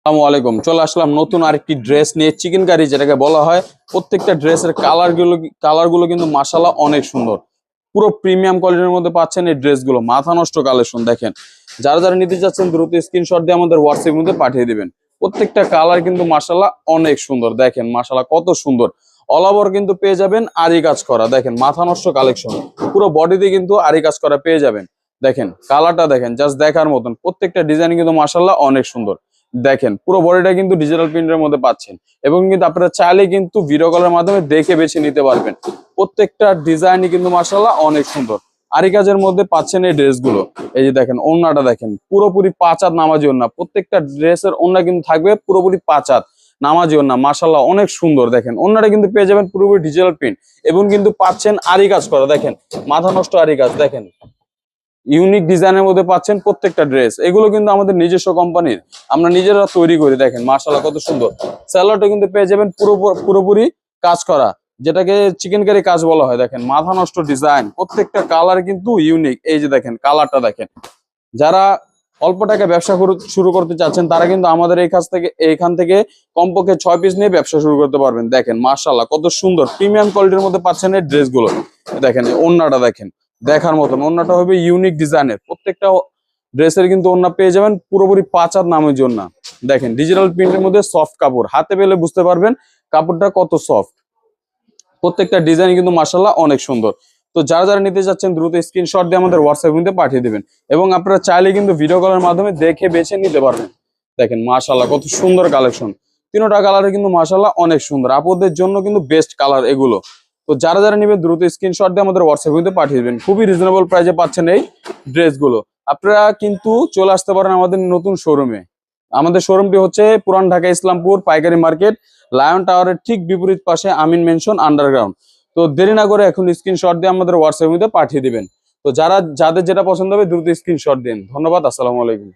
আসসালামু আলাইকুম। চলে আসলাম নতুন আরেকটি ড্রেস নিয়ে, চিকেন কারি যেটাকে বলা হয়। প্রত্যেকটা ড্রেসের কালারগুলো কিন্তু মাশাআল্লাহ অনেক সুন্দর। পুরো প্রিমিয়াম কোয়ালিটির মধ্যে পাচ্ছেন এই ড্রেসগুলো। মাথা নষ্ট কালেকশন দেখেন। যারা যারা নিতে চাচ্ছেন দ্রুত স্ক্রিনশট দিয়ে আমাদের হোয়াটসঅ্যাপের মধ্যে পাঠিয়ে দিবেন। প্রত্যেকটা কালার কিন্তু মাশাআল্লাহ অনেক সুন্দর। দেখেন মাশাআল্লাহ কত সুন্দর। অল ওভার কিন্তু পেয়ে যাবেন আরি কাজ করা। দেখেন মাথা নষ্ট কালেকশন। পুরো বডিতে কিন্তু আরি কাজ করা পেয়ে যাবেন। দেখেন কালারটা দেখেন, জাস্ট দেখার মতন। প্রত্যেকটা ডিজাইন কিন্তু মাশাআল্লাহ অনেক সুন্দর। দেখেন পুরো বডিটা কিন্তু ডিজিটাল প্রিন্টের মধ্যে পাচ্ছেন, এবং কিন্তু আপনারা চাইলে কিন্তু ভিডিও কলের মাধ্যমে দেখে বেছে নিতে পারবেন। প্রত্যেকটা ডিজাইনই কিন্তু মাশাআল্লাহ অনেক সুন্দর। আরি কাজের মধ্যে পাচ্ছেন এই ড্রেসগুলো। এই যে দেখেন ওড়নাটা দেখেন, পুরোপুরি 5 হাত নামাজি ওড়না। প্রত্যেকটা ড্রেসের ওড়না কিন্তু থাকবে পুরোপুরি 5 হাত নামাজি ওড়না। মাশাআল্লাহ অনেক সুন্দর। দেখেন ওড়নাটা কিন্তু পেয়ে যাবেন পুরোপুরি ডিজিটাল প্রিন্ট, এবং কিন্তু পাচ্ছেন আরি কাজ করা। দেখেন মাথা নষ্ট আরি কাজ। দেখেন ইউনিক ডিজাইনের মধ্যে পাচ্ছেন প্রত্যেকটা ড্রেস। এগুলো কিন্তু আমাদের নিজস্ব কোম্পানির, আমরা নিজেরা তৈরি করি। দেখেন মাশাআল্লাহ কত সুন্দর। স্যালোয়ারটা কিন্তু পেয়ে যাবেন পুরোপুরি কাজ করা, যেটাকে চিকেন কারি কাজ বলা হয়। দেখেন মাথা নষ্ট ডিজাইন, প্রত্যেকটা কালার কিন্তু ইউনিক। এই যে দেখেন কালারটা দেখেন। যারা অল্প টাকা ব্যবসা শুরু করতে চাচ্ছেন তারা কিন্তু আমাদের এইখান থেকে কমপক্ষে 6 পিস নিয়ে ব্যবসা শুরু করতে পারবেন। দেখেন মাশাআল্লাহ কত সুন্দর প্রিমিয়াম কোয়ালিটির মধ্যে পাচ্ছেন এই ড্রেসগুলো। দেখেন ওড়নাটা দেখেন, দেখার মতন। ওড়নাটা হবে ইউনিক ডিজাইনের। প্রত্যেকটা ড্রেসের কিন্তু ওড়না পেয়ে যাবেন পুরোপুরি 5 হাত নামের জন্য। দেখেন ডিজিটাল প্রিন্টের মধ্যে সফট কাপড়, হাতে পেলে বুঝতে পারবেন কাপড়টা কত সফট। প্রত্যেকটা ডিজাইন কিন্তু মাশাআল্লাহ অনেক সুন্দর। তো যারা যারা নিতে যাচ্ছেন দ্রুত স্ক্রিনশট দিয়ে আমাদের হোয়াটসঅ্যাপ মধ্যে পাঠিয়ে দিবেন, এবং আপনারা চাইলে কিন্তু ভিডিও কলের মাধ্যমে দেখে বেছে নিতে পারবেন। দেখেন মাশাআল্লাহ কত সুন্দর কালেকশন। তিনটা কালারে কিন্তু মাশাআল্লাহ অনেক সুন্দর। আপুদের জন্য কিন্তু বেস্ট কালার এগুলো। তো যারা যারা নেবেন দ্রুত স্ক্রিনশট দিয়ে আমাদের হোয়াটসঅ্যাপ মধ্যে পাঠিয়ে দিবেন। খুবই রিজনেবল প্রাইসে পাচ্ছেন এই ড্রেসগুলো। আপনারা কিন্তু চলে আসতে পারেন আমাদের নতুন শোরুমে। আমাদের শোরুমটি হচ্ছে পুরান ঢাকা ইসলামপুর পাইকারি মার্কেট, লায়ন টাওয়ারের ঠিক বিপরীত পাশে আমিন মেনশন আন্ডারগ্রাউন্ড। তো দেরি না করে এখন স্ক্রিনশট দিয়ে আমাদের হোয়াটসঅ্যাপ মধ্যে পাঠিয়ে দিবেন। তো যাদের যেটা পছন্দ হবে দ্রুত স্ক্রিনশট দিন। ধন্যবাদ। আসসালামু আলাইকুম।